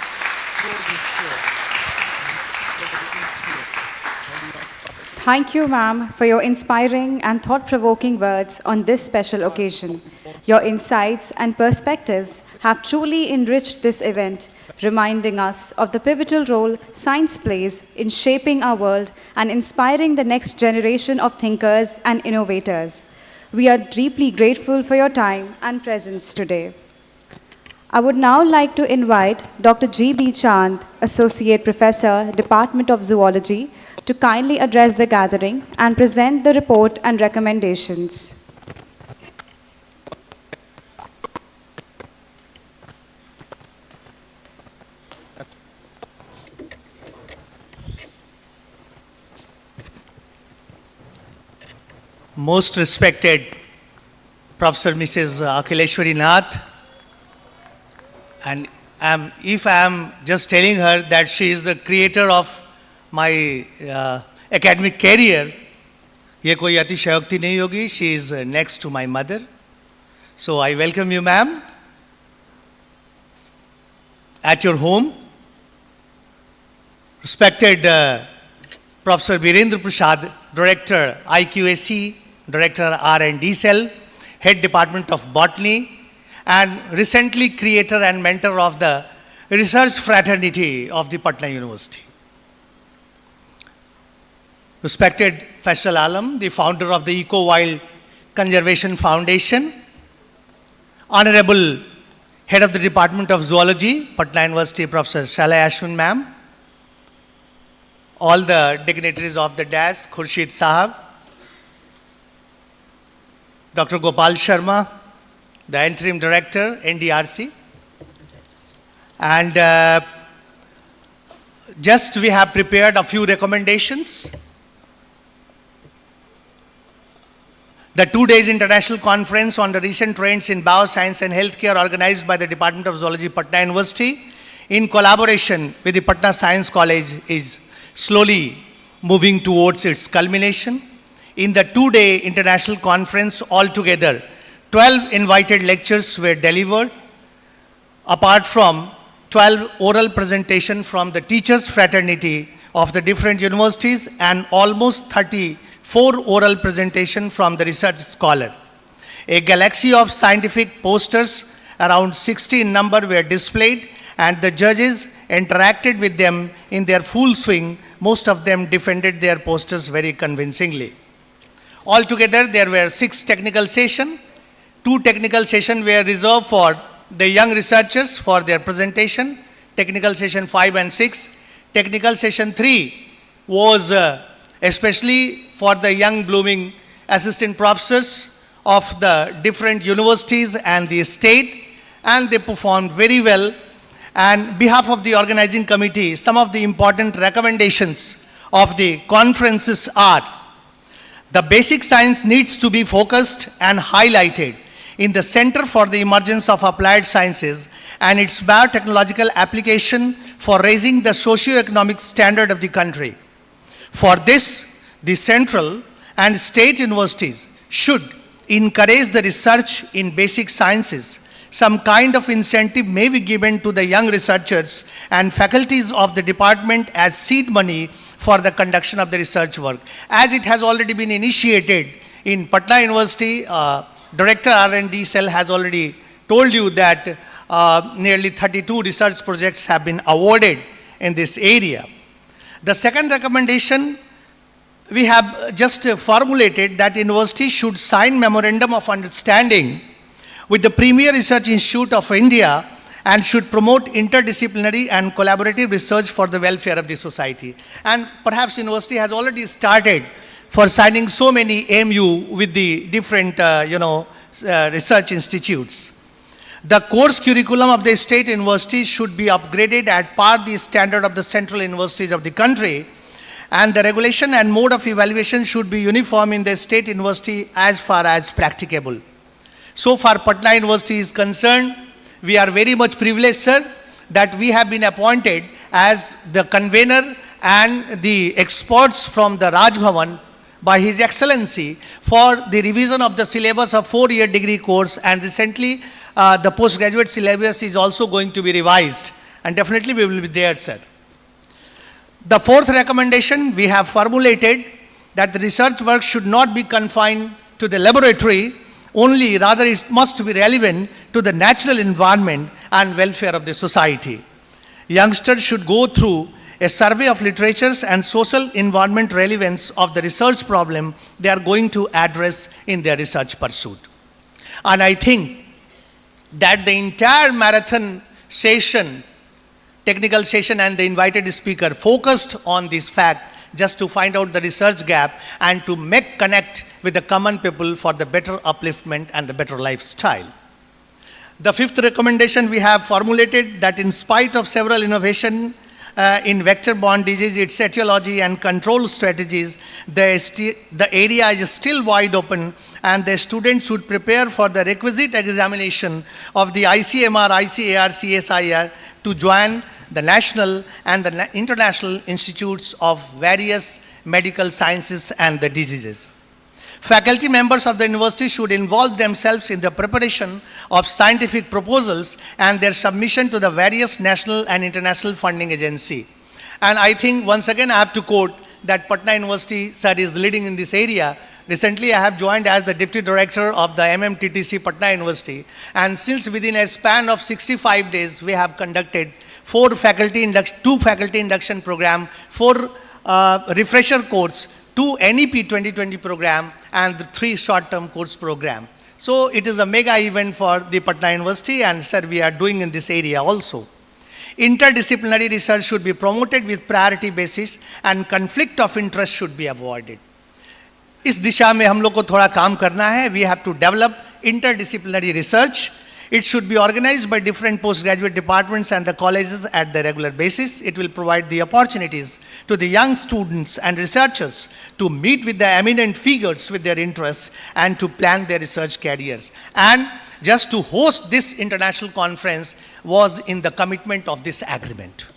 Thank you, ma'am, for your inspiring and thought-provoking words on this special occasion. Your insights and perspectives have truly enriched this event, reminding us of the pivotal role science plays in shaping our world and inspiring the next generation of thinkers and innovators. We are deeply grateful for your time and presence today. I would now like to invite Dr. G.B. Chand, Associate Professor, Department of Zoology, to kindly address the gathering and present the report and recommendations. Most respected Professor Mrs. Akhileshwari Nath, and if I am just telling her that she is the creator of my academic career, ये कोई अतिशयोक्ति नहीं होगी. She is next to my mother. So I welcome you, ma'am, at your home. Respected Professor Virendra Prasad, Director IQAC, Director R&D Cell, Head Department of Botany, and recently creator and mentor of the research fraternity of the Patna University. Respected Faisal Alam, the founder of the Eco-Wild Conservation Foundation, Honorable Head of the Department of Zoology, Patna University, Professor Shalai Ashwin ma'am, all the dignitaries of the dais, Khurshid Sahab, Dr. Gopal Sharma, the Interim Director, NDRC, and just we have prepared a few recommendations. The 2 days international conference on the recent trends in bioscience and healthcare organized by the Department of Zoology, Patna University, in collaboration with the Patna Science College, is slowly moving towards its culmination. In the 2-day international conference altogether, 12 invited lectures were delivered, apart from 12 oral presentations from the teachers fraternity of the different universities and almost 34 oral presentations from the research scholar. A galaxy of scientific posters, around 60 in number, were displayed, and the judges interacted with them in their full swing. Most of them defended their posters very convincingly. Altogether, there were 6 technical sessions. 2 technical sessions were reserved for the young researchers for their presentation, technical session 5 and 6. Technical session 3 was especially for the young blooming assistant professors of the different universities and the state, and they performed very well. And behalf of the organizing committee, some of the important recommendations of the conferences are: the basic science needs to be focused and highlighted in the Center for the Emergence of Applied Sciences and its biotechnological application for raising the socio-economic standard of the country. For this, the central and state universities should encourage the research in basic sciences. Some kind of incentive may be given to the young researchers and faculties of the department as seed money for the conduction of the research work. As it has already been initiated in Patna University, Director R&D Cell has already told you that nearly 32 research projects have been awarded in this area. The second recommendation, we have just formulated that university should sign memorandum of understanding with the Premier Research Institute of India and should promote interdisciplinary and collaborative research for the welfare of the society. And perhaps university has already started for signing so many MU with the different research institutes. The course curriculum of the state universities should be upgraded at par the standard of the central universities of the country, and the regulation and mode of evaluation should be uniform in the state university as far as practicable. So far Patna University is concerned, we are very much privileged, sir, that we have been appointed as the convener and the experts from the Raj Bhavan by His Excellency for the revision of the syllabus of 4-year degree course, and recently the postgraduate syllabus is also going to be revised, and definitely we will be there, sir. The fourth recommendation we have formulated that the research work should not be confined to the laboratory only, rather it must be relevant to the natural environment and welfare of the society. Youngsters should go through a survey of literatures and social environment relevance of the research problem they are going to address in their research pursuit. And I think that the entire marathon session, technical session, and the invited speaker focused on this fact just to find out the research gap and to make connect with the common people for the better upliftment and the better lifestyle. The fifth recommendation we have formulated that in spite of several innovation in vector-borne disease, its etiology and control strategies, the area is still wide open, and the students should prepare for the requisite examination of the ICMR, ICAR, CSIR to join the national and the international institutes of various medical sciences and the diseases. Faculty members of the university should involve themselves in the preparation of scientific proposals and their submission to the various national and international funding agency. And I think once again I have to quote that Patna University, sir, is leading in this area. Recently I have joined as the Deputy Director of the MMTTC Patna University, and since within a span of 65 days we have conducted two faculty induction program, 4 refresher course, 2 NEP 2020 program, and the 3 short-term course program. So it is a mega event for the Patna University, and sir, we are doing in this area also. Interdisciplinary research should be promoted with priority basis, and conflict of interest should be avoided. इस दिशा में हम लोग को थोड़ा काम करना है. We have to develop interdisciplinary research. It should be organized by different postgraduate departments and the colleges at the regular basis. It will provide the opportunities to the young students and researchers to meet with the eminent figures with their interests and to plan their research careers. And just to host this international conference was in the commitment of this agreement.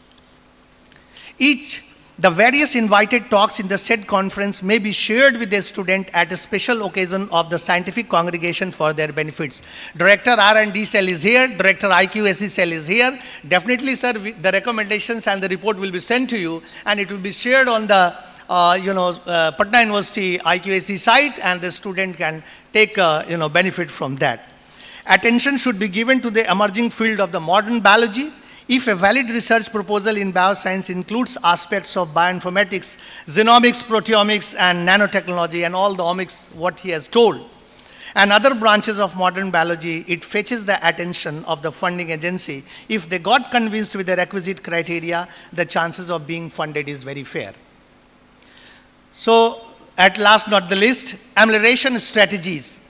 The various invited talks in the said conference may be shared with the student at a special occasion of the scientific congregation for their benefits. Director R&D cell is here, Director IQAC cell is here. Definitely, sir, the recommendations and the report will be sent to you, and it will be shared on the Patna University IQAC site, and the student can take benefit from that. Attention should be given to the emerging field of the modern biology. If a valid research proposal in bioscience includes aspects of bioinformatics, genomics, proteomics, and nanotechnology, and all the omics, what he has told, and other branches of modern biology, it fetches the attention of the funding agency. If they got convinced with the requisite criteria, the chances of being funded is very fair. So, at last not the least, amelioration strategies.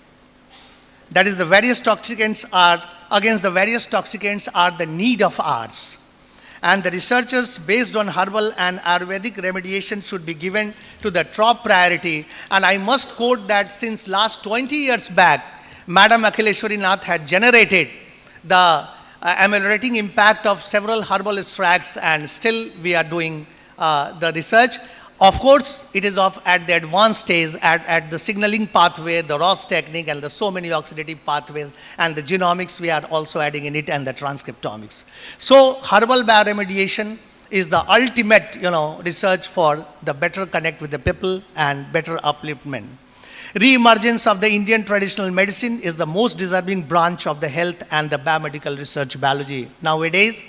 That is, the various toxicants are against the various toxicants are the need of ours. And the researchers based on herbal and Ayurvedic remediation should be given to the top priority. And I must quote that since last 20 years back, Madam Akhileshwari Nath had generated the ameliorating impact of several herbal extracts, and still we are doing the research. Of course, it is at the advanced stage, at the signaling pathway, the ROS technique, and the so many oxidative pathways, and the genomics we are also adding in it, and the transcriptomics. So, herbal bioremediation is the ultimate, research for the better connect with the people and better upliftment. Re-emergence of the Indian traditional medicine is the most deserving branch of the health and the biomedical research biology nowadays.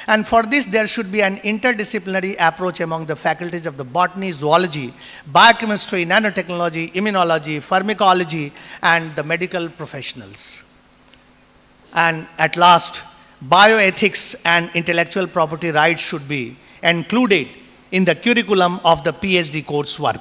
And for this, there should be an interdisciplinary approach among the faculties of the botany, zoology, biochemistry, nanotechnology, immunology, pharmacology, and the medical professionals. And at last, bioethics and intellectual property rights should be included in the curriculum of the PhD coursework.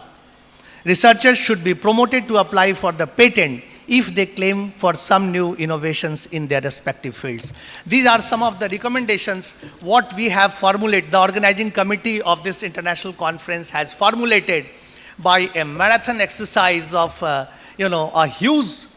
Researchers should be promoted to apply for the patent if they claim for some new innovations in their respective fields. These are some of the recommendations what we have formulated. The organizing committee of this international conference has formulated by a marathon exercise of a huge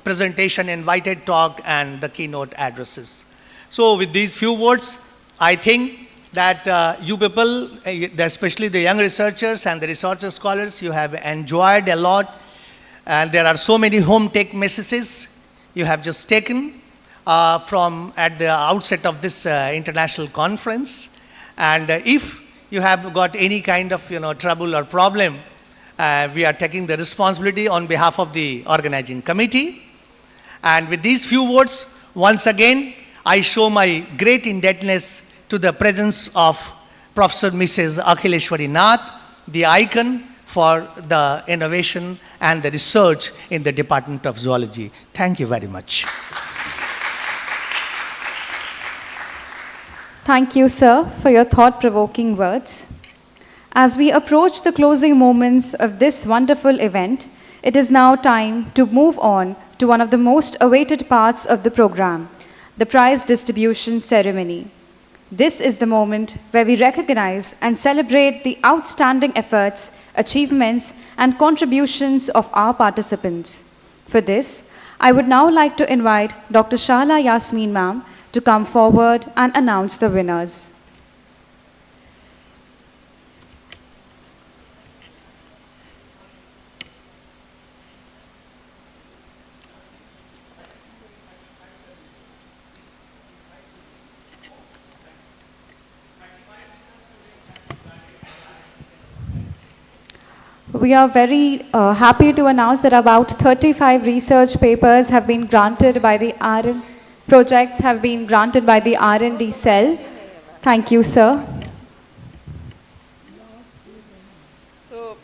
presentation, invited talk, and the keynote addresses. So with these few words, I think that you people, especially the young researchers and the research scholars, you have enjoyed a lot. And there are so many home take messages you have just taken. from at the outset of this international conference. And if you have got any kind of trouble or problem, we are taking the responsibility on behalf of the organizing committee. And with these few words, once again, I show my great indebtedness to the presence of Professor Mrs. Akhileshwari Nath, the icon for the innovation and the research in the Department of Zoology. Thank you very much. Thank you, sir, for your thought-provoking words. As we approach the closing moments of this wonderful event, it is now time to move on to one of the most awaited parts of the program, the prize distribution ceremony. This is the moment where we recognize and celebrate the outstanding efforts, achievements, and contributions of our participants. For this, I would now like to invite Dr. Shala Yasmeen ma'am to come forward and announce the winners. We are very happy to announce that about 35 research papers have been granted by the projects have been granted by the R&D cell. Thank you, sir. So,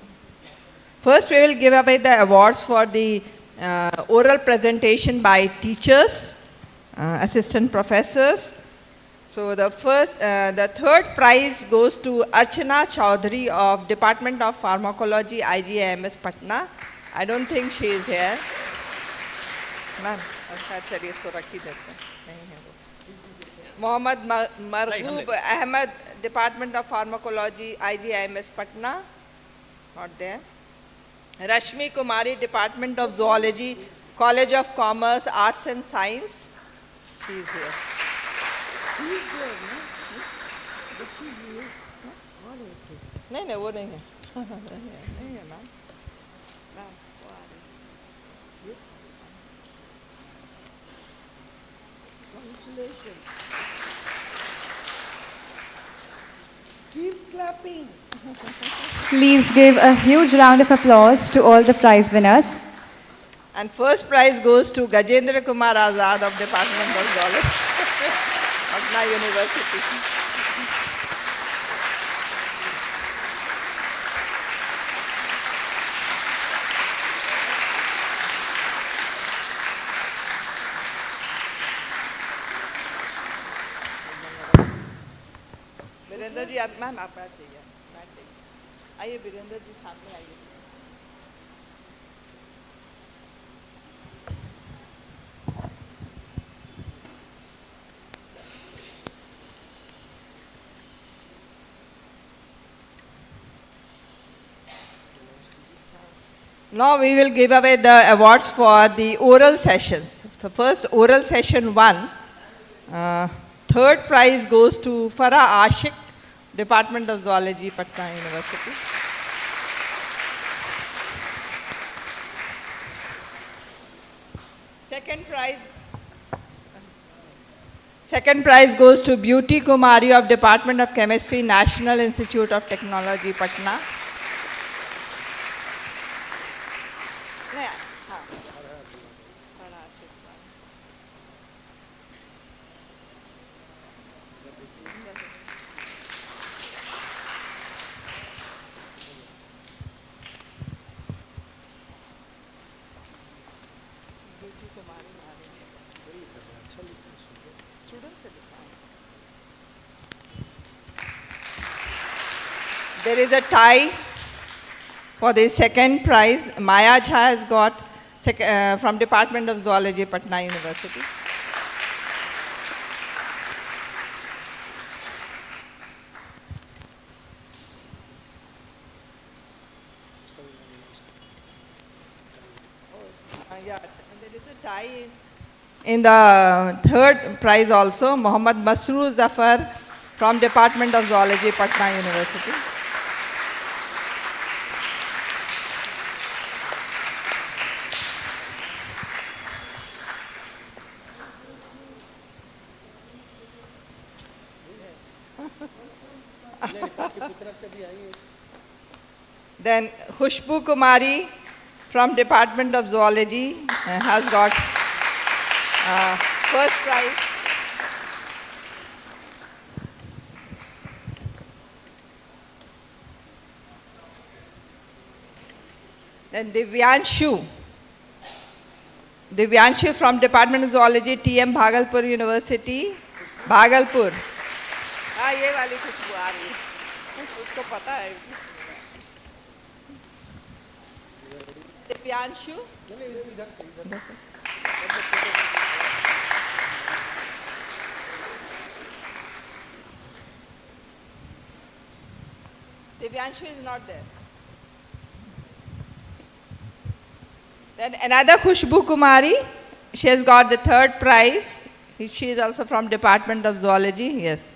first we will give away the awards for the oral presentation by teachers, assistant professors. So the third prize goes to Archana Chaudhary of Department of Pharmacology, IGIMS Patna. I don't think she is here. Ma'am, चलिए इसको रख ही देते हैं, नहीं है वो. Mohammad Margoob Ahmed, Department of Pharmacology, IGIMS Patna, not there. Rashmi Kumari, Department of Zoology, College of Commerce, Arts and Science, she is here. नहीं नहीं वो नहीं है नहीं है मैम मैम वो आ रही है. Congratulations. Keep clapping. Please give a huge round of applause to all the prize winners. And first prize goes to Gajendra Kumar Azad of Department of Zoology, Patna University. Virendra ji आप ma'am आप बैठ जाइए आइए वीरेंद्र जी सामने आइए. Now we will give away the awards for the oral sessions. So first oral session 1. Third prize goes to Farah Ashik, Department of Zoology, Patna University. Second prize goes to Beauty Kumari of Department of Chemistry, National Institute of Technology, Patna. There is a tie for the second prize. Maya Jha has got from Department of Zoology, Patna University. Yeah, there is a tie in the third prize also. Muhammad Masroor Zafar from Department of Zoology, Patna University. Then Khushbu Kumari from Department of Zoology has got first prize. Then Divyanshu from Department of Zoology, TM Bhagalpur University, Bhagalpur. हाँ ये वाली खुशबू आ रही है, उसको पता है. Divyanshu. Divyanshu is not there. Then another Khushbu Kumari, she has got the third prize. She is also from Department of Zoology, yes.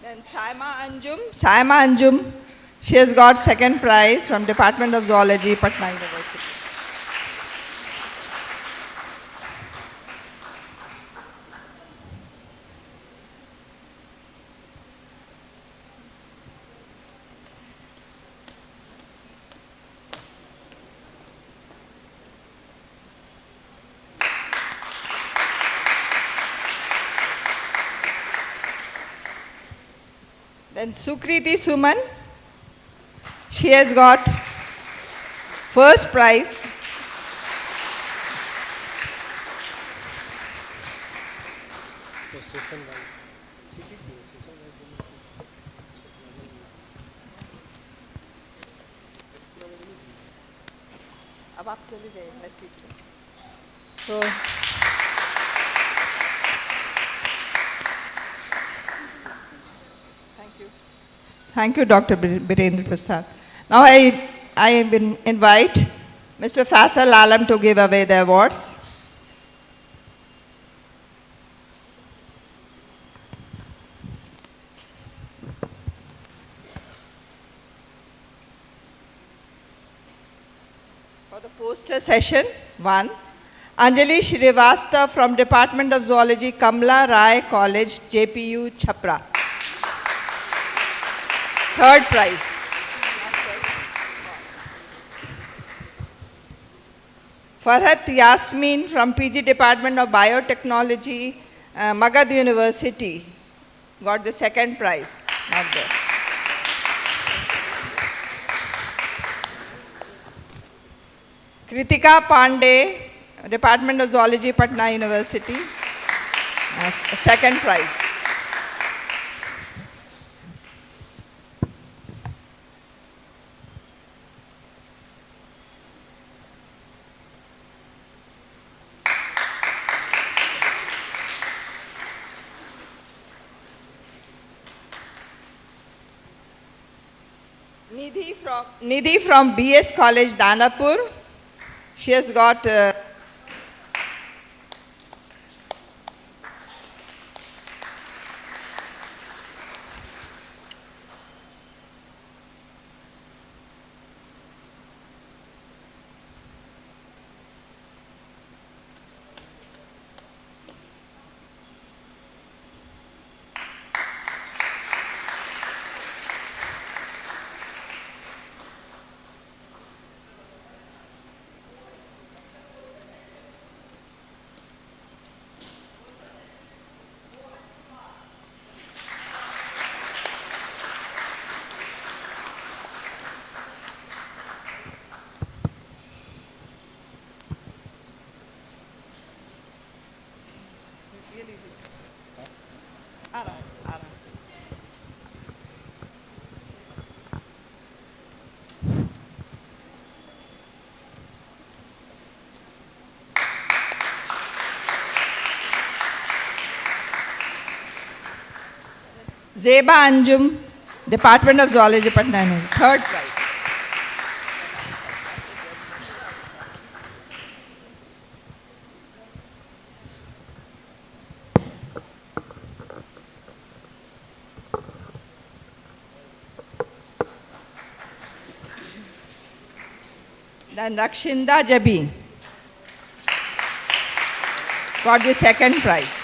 Then Saima Anjum, she has got second prize from Department of Zoology, Patna University. Then Sukriti Suman, she has got first prize. अब आप चले जाइए अपने seat पे. So thank you, Dr. Birendra Prasad. Now I will invite Mr. Faisal Alam to give away the awards. For the poster session, 1. Anjali Shrivastava from Department of Zoology, Kamla Rai College, JPU, Chhapra. Third prize. Farhat Yasmin from PG Department of Biotechnology, Magad University, got the second prize. Not there. Kritika Pandey, Department of Zoology, Patna University, second prize. Nidhi from BS College, Danapur. She has got Zeba Anjum, Department of Zoology, Patna University. Third prize. Then Rakshinda Jabi got the second prize.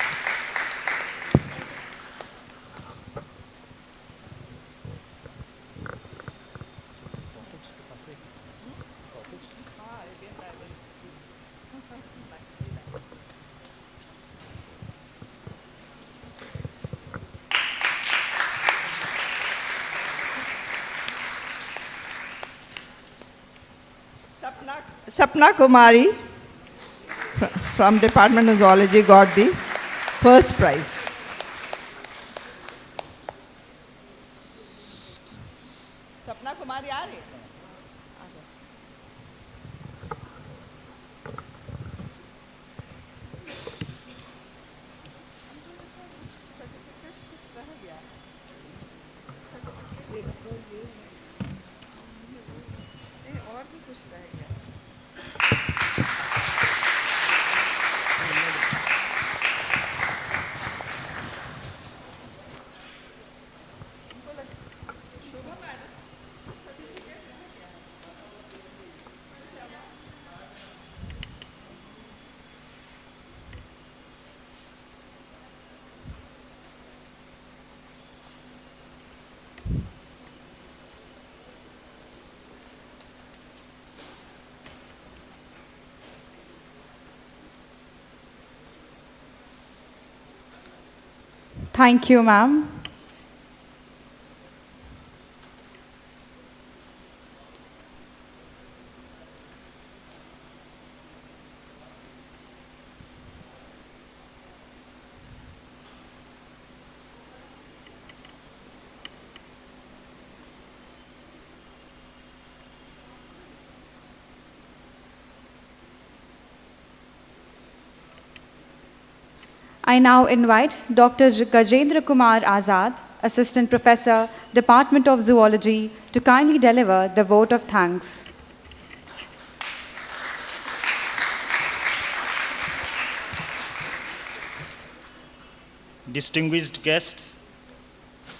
Sapna Kumari from Department of Zoology got the first prize. Sapna Kumari aa rahi hai? Thank you, ma'am. I now invite Dr. Gajendra Kumar Azad, Assistant Professor, Department of Zoology, to kindly deliver the vote of thanks. Distinguished guests,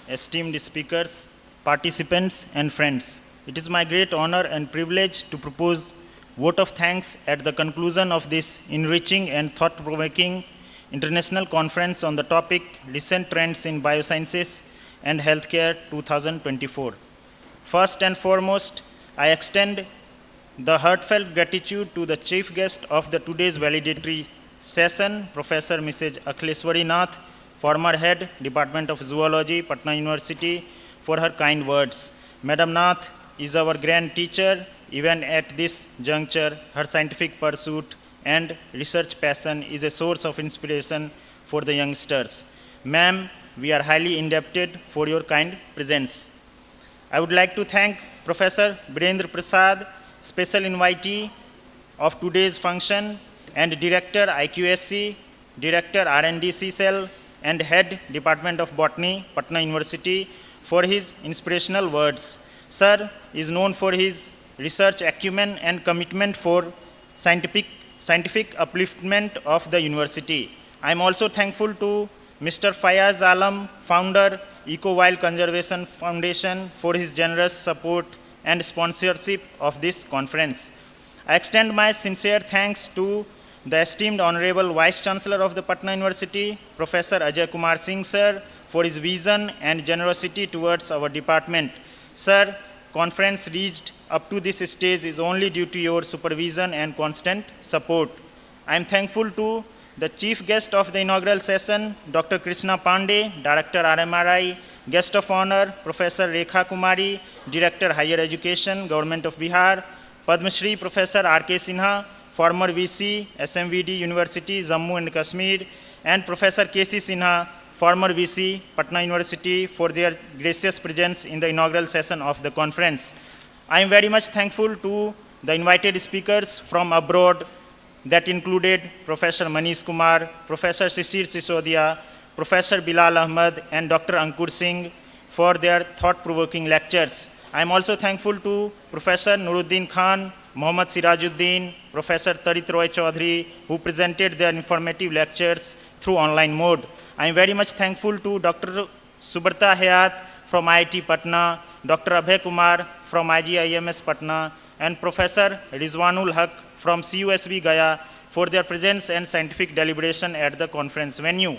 esteemed speakers, participants, and friends, it is my great honor and privilege to propose vote of thanks at the conclusion of this enriching and thought-provoking international conference on the topic Recent Trends in Biosciences and Healthcare 2024. First and foremost, I extend the heartfelt gratitude to the chief guest of the today's valedictory session, Professor Mrs. Akhleshwari Nath, former head, Department of Zoology, Patna University, for her kind words. Madam Nath is our grand teacher. Even at this juncture, her scientific pursuit and research passion is a source of inspiration for the youngsters. Ma'am, we are highly indebted for your kind presence. I would like to thank Professor Birendra Prasad, special invitee of today's function, and Director IQSC, Director R&D Cell, and Head Department of Botany, Patna University, for his inspirational words. Sir is known for his research acumen and commitment for scientific upliftment of the university. I am also thankful to Mr. Fayaz Alam, founder, Eco Wild Conservation Foundation, for his generous support and sponsorship of this conference. I extend my sincere thanks to the esteemed Honorable Vice Chancellor of the Patna University, Professor Ajay Kumar Singh, sir, for his vision and generosity towards our department. Sir, conference reached up to this stage is only due to your supervision and constant support. I am thankful to the chief guest of the inaugural session, Dr. Krishna Pandey, Director RMRI, guest of honor, Professor Rekha Kumari, Director Higher Education, Government of Bihar, Padma Shri Professor R.K. Sinha, former VC, SMVD University, Jammu and Kashmir, and Professor K.C. Sinha, former VC, Patna University, for their gracious presence in the inaugural session of the conference. I am very much thankful to the invited speakers from abroad that included Professor Manish Kumar, Professor Shishir Sisodia, Professor Bilal Ahmed, and Dr. Ankur Singh. for their thought-provoking lectures. I am also thankful to Professor Nuruddin Khan, Mohammad Sirajuddin, Professor Tarit Roy Chaudhary, who presented their informative lectures through online mode. I am very much thankful to Dr. Subrata Hayat from IIT Patna, Dr. Abhay Kumar from IGIMS Patna, and Professor Rizwanul Haq from CUSB Gaya for their presence and scientific deliberation at the conference venue.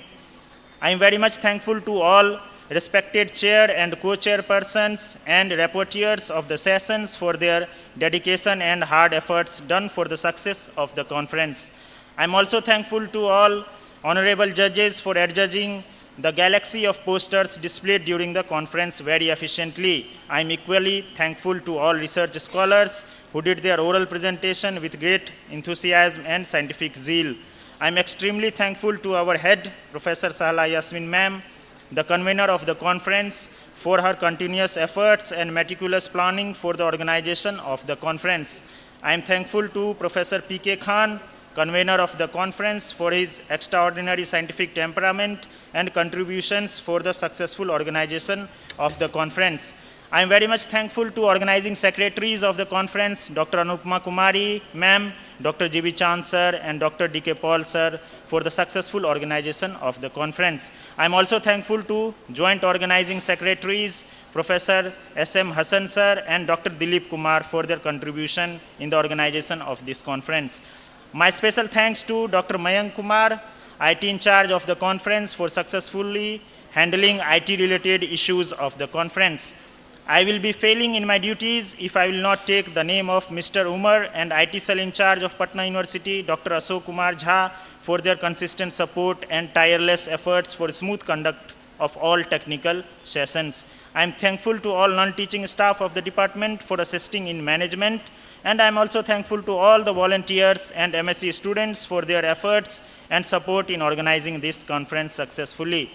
I am very much thankful to all respected chair and co-chairpersons and rapporteurs of the sessions for their dedication and hard efforts done for the success of the conference. I am also thankful to all honorable judges for adjudging the galaxy of posters displayed during the conference very efficiently. I am equally thankful to all research scholars who did their oral presentation with great enthusiasm and scientific zeal. I am extremely thankful to our head, Professor Sahala Yasmin Ma'am, the convener of the conference, for her continuous efforts and meticulous planning for the organization of the conference. I am thankful to Professor P.K. Khan, convener of the conference, for his extraordinary scientific temperament and contributions for the successful organization of the conference. I am very much thankful to organizing secretaries of the conference, Dr. Anupama Kumari, ma'am, Dr. G.B. Chand sir, and Dr. D.K. Paul sir, for the successful organization of the conference. I am also thankful to joint organizing secretaries, Professor S.M. Hassan sir and Dr. Dilip Kumar, for their contribution in the organization of this conference. My special thanks to Dr. Mayank Kumar, IT in charge of the conference, for successfully handling IT-related issues of the conference. I will be failing in my duties if I will not take the name of Mr. Umar and IT cell in charge of Patna University, Dr. Ashok Kumar Jha, for their consistent support and tireless efforts for smooth conduct of all technical sessions. I am thankful to all non-teaching staff of the department for assisting in management, and I am also thankful to all the volunteers and MSc students for their efforts and support in organizing this conference successfully.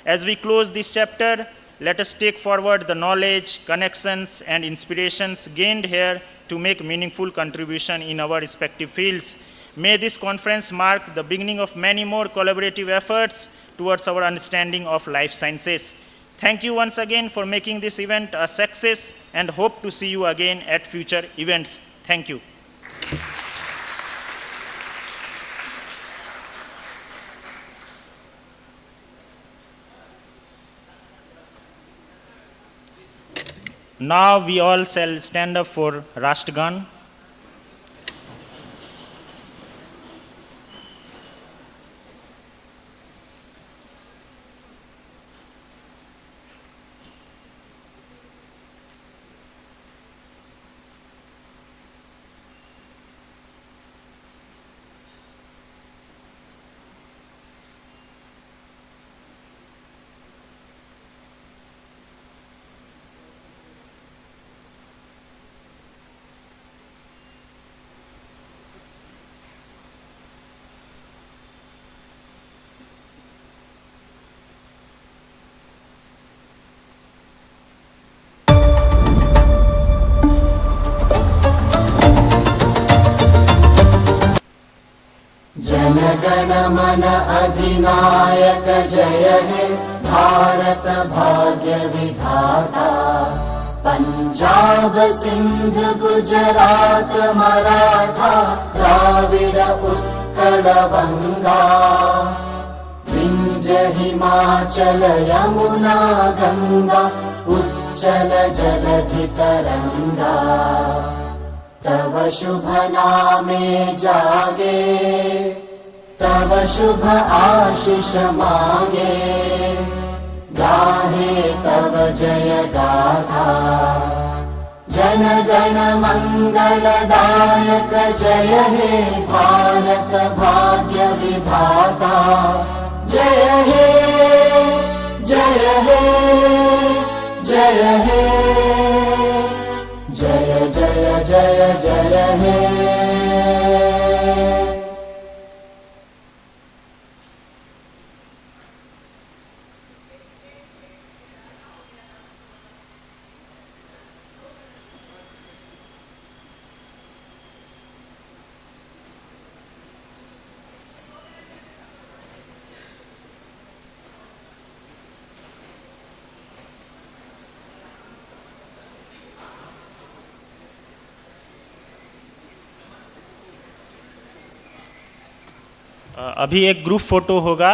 As we close this chapter, let us take forward the knowledge, connections, and inspirations gained here to make meaningful contribution in our respective fields. May this conference mark the beginning of many more collaborative efforts towards our understanding of life sciences. Thank you once again for making this event a success, and hope to see you again at future events. Thank you. Now we all shall stand up for Rashtragan. जनगण मन अधिनायक जय हे भारत भाग्य विधाता। पंजाब सिंध गुजरात मराठा द्राविड उत्कल बंगा। विंध्य हिमाचल यमुना गंगा उच्चल जलधि तरंगा। तव शुभ नामे जागे तव शुभ आशीष मांगे। गाहे तव जय गाथा जन गण मंगलदायक जय हे भारत भाग्य विधाता। जय हे जय हे जय हे जय जय जय जय हे। अभी एक ग्रुप फोटो होगा।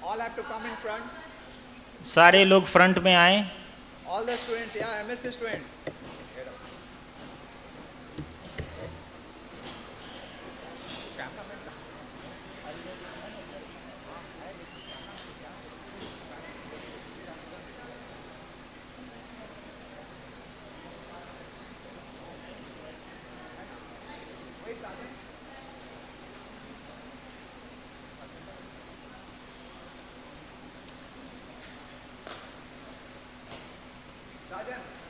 All have to come in front. सारे लोग फ्रंट में आए। All the students, yeah, MSc students. Sergeant.